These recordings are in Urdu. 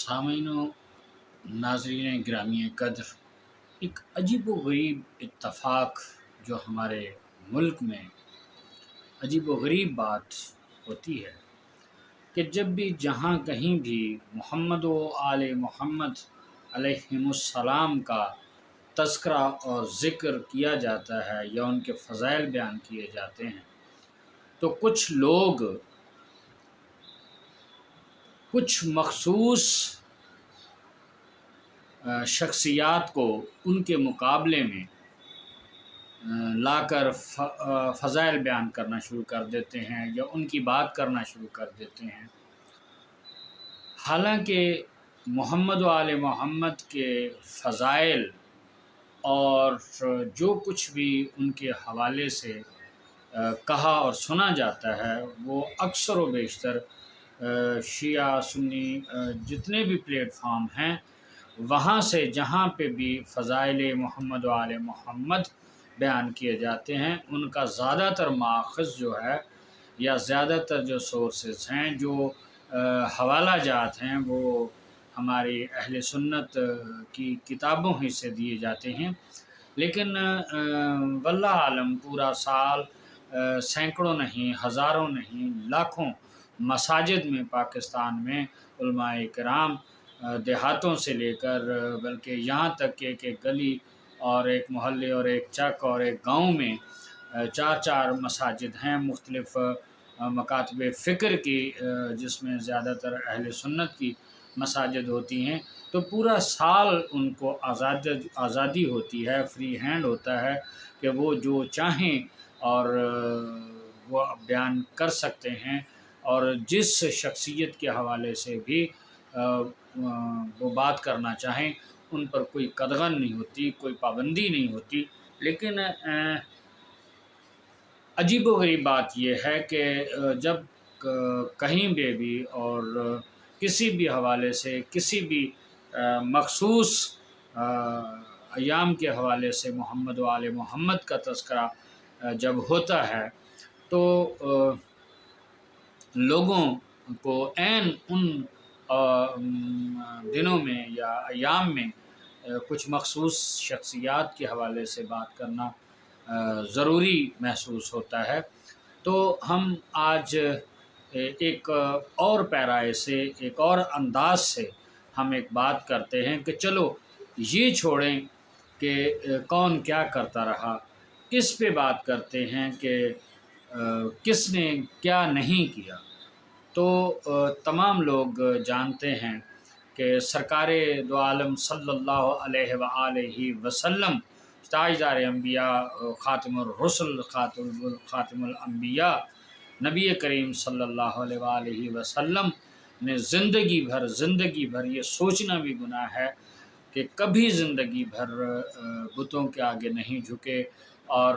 سامعین و ناظرین گرامی قدر، ایک عجیب و غریب اتفاق جو ہمارے ملک میں عجیب و غریب بات ہوتی ہے کہ جب بھی جہاں کہیں بھی محمد و آل محمد علیہم السلام کا تذکرہ اور ذکر کیا جاتا ہے یا ان کے فضائل بیان کیے جاتے ہیں تو کچھ لوگ کچھ مخصوص شخصیات کو ان کے مقابلے میں لا کر فضائل بیان کرنا شروع کر دیتے ہیں یا ان کی بات کرنا شروع کر دیتے ہیں، حالانکہ محمد و آل محمد کے فضائل اور جو کچھ بھی ان کے حوالے سے کہا اور سنا جاتا ہے وہ اکثر و بیشتر شیعہ سنی جتنے بھی پلیٹ فارم ہیں وہاں سے جہاں پہ بھی فضائل محمد و آل محمد بیان کیے جاتے ہیں ان کا زیادہ تر ماخذ جو ہے یا زیادہ تر جو سورسز ہیں، جو حوالہ جات ہیں، وہ ہماری اہل سنت کی کتابوں ہی سے دیے جاتے ہیں۔ لیکن واللہ عالم پورا سال سینکڑوں نہیں، ہزاروں نہیں، لاکھوں مساجد میں پاکستان میں علماء کرام دیہاتوں سے لے کر بلکہ یہاں تک کہ ایک گلی اور ایک محلے اور ایک چک اور ایک گاؤں میں چار چار مساجد ہیں مختلف مکاتب فکر کی، جس میں زیادہ تر اہل سنت کی مساجد ہوتی ہیں، تو پورا سال ان کو آزادی ہوتی ہے، فری ہینڈ ہوتا ہے کہ وہ جو چاہیں اور وہ بیان کر سکتے ہیں، اور جس شخصیت کے حوالے سے بھی وہ بات کرنا چاہیں ان پر کوئی قدغن نہیں ہوتی، کوئی پابندی نہیں ہوتی۔ لیکن عجیب و غریب بات یہ ہے کہ جب کہیں بھی اور کسی بھی حوالے سے کسی بھی مخصوص ایام کے حوالے سے محمد و آل محمد کا تذکرہ جب ہوتا ہے تو لوگوں کو عین ان دنوں میں یا ایام میں کچھ مخصوص شخصیات کے حوالے سے بات کرنا ضروری محسوس ہوتا ہے۔ تو ہم آج ایک اور پیرائے سے، ایک اور انداز سے ہم ایک بات کرتے ہیں کہ چلو یہ چھوڑیں کہ کون کیا کرتا رہا، اس پہ بات کرتے ہیں کہ کس نے کیا نہیں کیا۔ تو تمام لوگ جانتے ہیں کہ سرکار دو عالم صلی اللہ علیہ وآلہ وسلم، تاجدار انبیاء، خاتم الرسل، خاتم الانبیاء، نبی کریم صلی اللہ علیہ وآلہ وسلم نے زندگی بھر یہ سوچنا بھی گناہ ہے کہ کبھی زندگی بھر بتوں کے آگے نہیں جھکے اور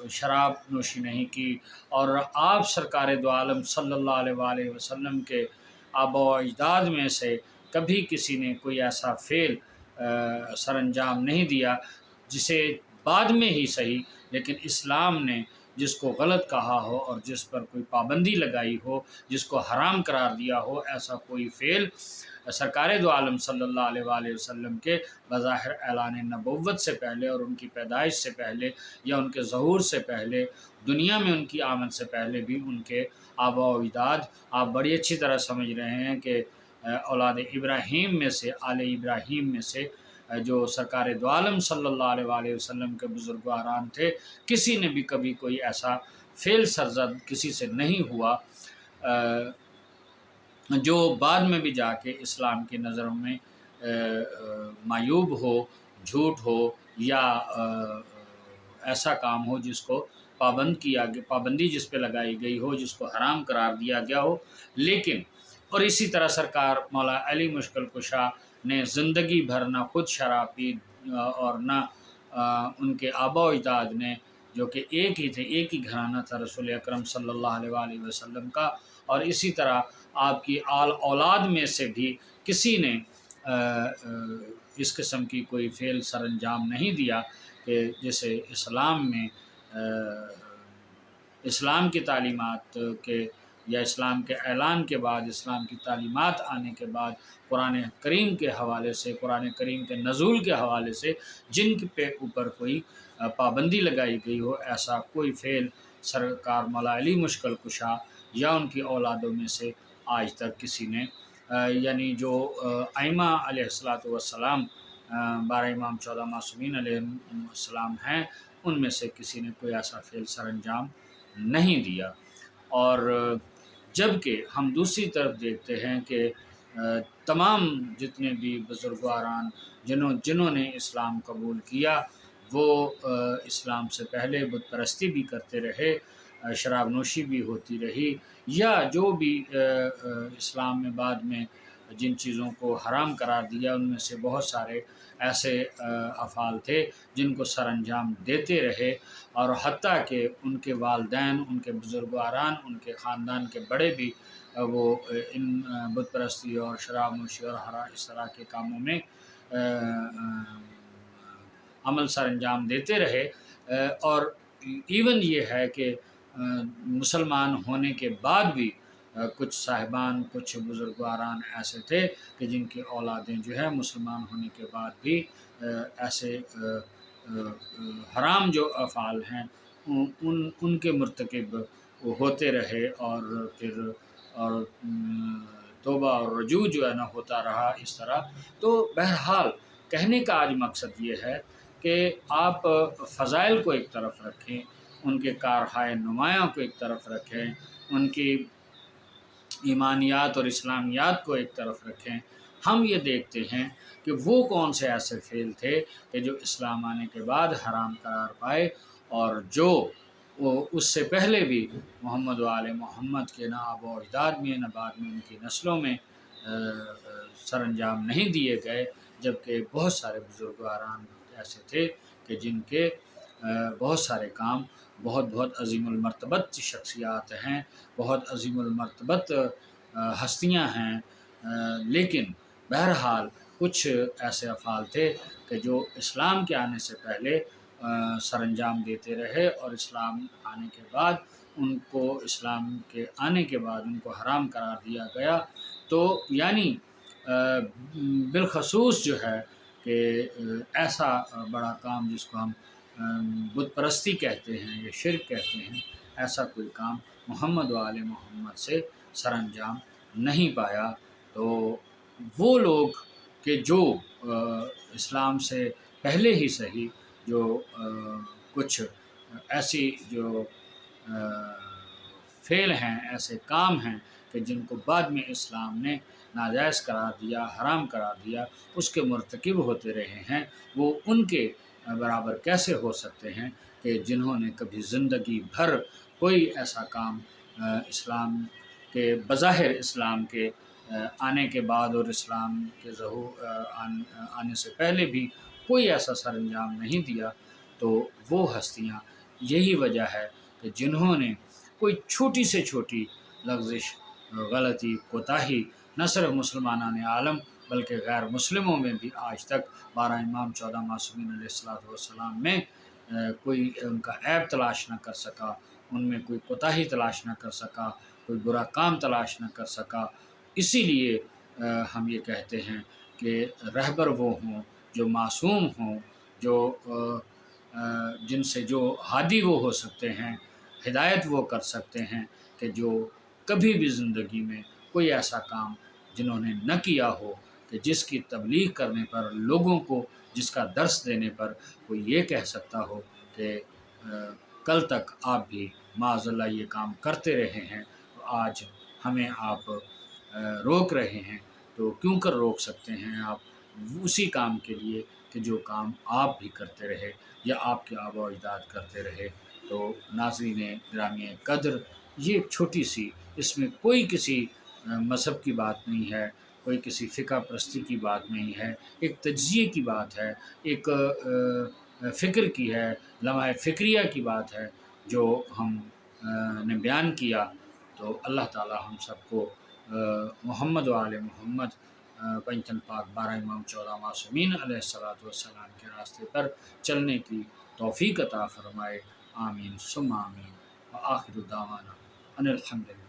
شراب نوشی نہیں کی، اور آپ سرکار دو عالم صلی اللہ علیہ وآلہ وسلم کے آباء و اجداد میں سے کبھی کسی نے کوئی ایسا فعل سر انجام نہیں دیا جسے بعد میں ہی صحیح لیکن اسلام نے جس کو غلط کہا ہو اور جس پر کوئی پابندی لگائی ہو، جس کو حرام قرار دیا ہو، ایسا کوئی فعل سرکار دو عالم صلی اللہ علیہ وآلہ وسلم کے بظاہر اعلان نبوت سے پہلے اور ان کی پیدائش سے پہلے یا ان کے ظہور سے پہلے، دنیا میں ان کی آمد سے پہلے بھی ان کے آباء و اجداد، آپ بڑی اچھی طرح سمجھ رہے ہیں کہ اولاد ابراہیم میں سے، آل ابراہیم میں سے جو سرکار دو عالم صلی اللہ علیہ وآلہ وسلم کے بزرگواران تھے، کسی نے بھی کبھی کوئی ایسا فعل سرزد کسی سے نہیں ہوا جو بعد میں بھی جا کے اسلام کی نظروں میں معیوب ہو، جھوٹ ہو، یا ایسا کام ہو جس کو پابندی جس پہ لگائی گئی ہو، جس کو حرام قرار دیا گیا ہو۔ لیکن اور اسی طرح سرکار مولا علی مشکل کشا نے زندگی بھر نہ خود شراب پی اور نہ ان کے آباء و اجداد نے، جو کہ ایک ہی تھے، ایک ہی گھرانہ تھا رسول اکرم صلی اللہ علیہ وآلہ وسلم کا، اور اسی طرح آپ کی اولاد میں سے بھی کسی نے اس قسم کی کوئی فعل سر انجام نہیں دیا کہ جسے اسلام میں اسلام کی تعلیمات کے یا اسلام کے اعلان کے بعد، اسلام کی تعلیمات آنے کے بعد، قرآن کریم کے حوالے سے، قرآن کریم کے نزول کے حوالے سے جن پہ اوپر کوئی پابندی لگائی گئی ہو، ایسا کوئی فعل سرکار مولا علی مشکل کشا یا ان کی اولادوں میں سے آج تک کسی نے یعنی جو ائمہ علیہ السلام 12 امام 14 معصومین علیہ السلام ہیں، ان میں سے کسی نے کوئی ایسا فعل سر انجام نہیں دیا۔ اور جبکہ ہم دوسری طرف دیکھتے ہیں کہ تمام جتنے بھی بزرگواران جنہوں نے اسلام قبول کیا، وہ اسلام سے پہلے بت پرستی بھی کرتے رہے، شراب نوشی بھی ہوتی رہی، یا جو بھی اسلام میں بعد میں جن چیزوں کو حرام قرار دیا، ان میں سے بہت سارے ایسے افعال تھے جن کو سر انجام دیتے رہے، اور حتیٰ کہ ان کے والدین، ان کے بزرگواران، ان کے خاندان کے بڑے بھی وہ ان بت پرستی اور شراب نوشی اور اس طرح کے کاموں میں عمل سر انجام دیتے رہے۔ اور ایون یہ ہے کہ مسلمان ہونے کے بعد بھی کچھ صاحبان، کچھ بزرگواران ایسے تھے کہ جن کی اولادیں جو ہے مسلمان ہونے کے بعد بھی ایسے حرام جو افعال ہیں ان کے مرتکب ہوتے رہے، اور پھر توبہ اور رجوع جو ہے نا ہوتا رہا اس طرح۔ تو بہرحال کہنے کا آج مقصد یہ ہے کہ آپ فضائل کو ایک طرف رکھیں، ان کے کارہائے نمایاں کو ایک طرف رکھیں، ان کی ایمانیات اور اسلامیات کو ایک طرف رکھیں۔ ہم یہ دیکھتے ہیں کہ وہ کون سے ایسے فعل تھے کہ جو اسلام آنے کے بعد حرام قرار پائے، اور جو اس سے پہلے بھی محمد و آل محمد کے نہ آبا و اجداد میں نہ بعد میں ان کی نسلوں میں سر انجام نہیں دیے گئے، جبکہ بہت سارے بزرگواران ایسے تھے کہ جن کے بہت سارے کام بہت عظیم المرتبت شخصیات ہیں، بہت عظیم المرتبت ہستیاں ہیں، لیکن بہرحال کچھ ایسے افعال تھے کہ جو اسلام کے آنے سے پہلے سر انجام دیتے رہے، اور اسلام آنے کے بعد اسلام کے آنے کے بعد ان کو حرام قرار دیا گیا۔ تو یعنی بالخصوص جو ہے کہ ایسا بڑا کام جس کو ہم بت پرستی کہتے ہیں یا شرک کہتے ہیں، ایسا کوئی کام محمد و آل محمد سے سر انجام نہیں پایا۔ تو وہ لوگ کہ جو اسلام سے پہلے ہی صحیح جو کچھ ایسی جو فعل ہیں، ایسے کام ہیں کہ جن کو بعد میں اسلام نے ناجائز قرار دیا، حرام قرار دیا، اس کے مرتکب ہوتے رہے ہیں، وہ ان کے برابر کیسے ہو سکتے ہیں کہ جنہوں نے کبھی زندگی بھر کوئی ایسا کام اسلام کے بظاہر اسلام کے آنے کے بعد اور اسلام کے ظہور آنے سے پہلے بھی کوئی ایسا سر انجام نہیں دیا۔ تو وہ ہستیاں یہی وجہ ہے کہ جنہوں نے کوئی چھوٹی سے چھوٹی لغزش، غلطی، کوتاہی نہ صرف مسلمانان عالم بلکہ غیر مسلموں میں بھی آج تک 12 امام 14 معصومین علیہ السلام میں کوئی ان کا عیب تلاش نہ کر سکا، ان میں کوئی کوتاہی تلاش نہ کر سکا، کوئی برا کام تلاش نہ کر سکا۔ اسی لیے ہم یہ کہتے ہیں کہ رہبر وہ ہوں جو معصوم ہوں، جو جن سے جو ہادی وہ ہو سکتے ہیں، ہدایت وہ کر سکتے ہیں، کہ جو کبھی بھی زندگی میں کوئی ایسا کام جنہوں نے نہ کیا ہو کہ جس کی تبلیغ کرنے پر، لوگوں کو جس کا درس دینے پر کوئی یہ کہہ سکتا ہو کہ کل تک آپ بھی معاذ اللہ یہ کام کرتے رہے ہیں، تو آج ہمیں آپ روک رہے ہیں، تو کیوں کر روک سکتے ہیں آپ اسی کام کے لیے کہ جو کام آپ بھی کرتے رہے یا آپ کے آبا و اجداد کرتے رہے۔ تو ناظرین گرامی قدر، یہ ایک چھوٹی سی، اس میں کوئی کسی مذہب کی بات نہیں ہے، کوئی کسی فقہ پرستی کی بات نہیں ہے، ایک تجزیے کی بات ہے، ایک فکر کی ہے، لمحہ فکریہ کی بات ہے جو ہم نے بیان کیا۔ تو اللہ تعالی ہم سب کو محمد و آل محمد پنجتن پاک 12 امام 14 معصومین علیہ السلام کے راستے پر چلنے کی توفیق عطا فرمائے۔ آمین ثم آمین۔ وآخر دعوانا ان الحمد للہ۔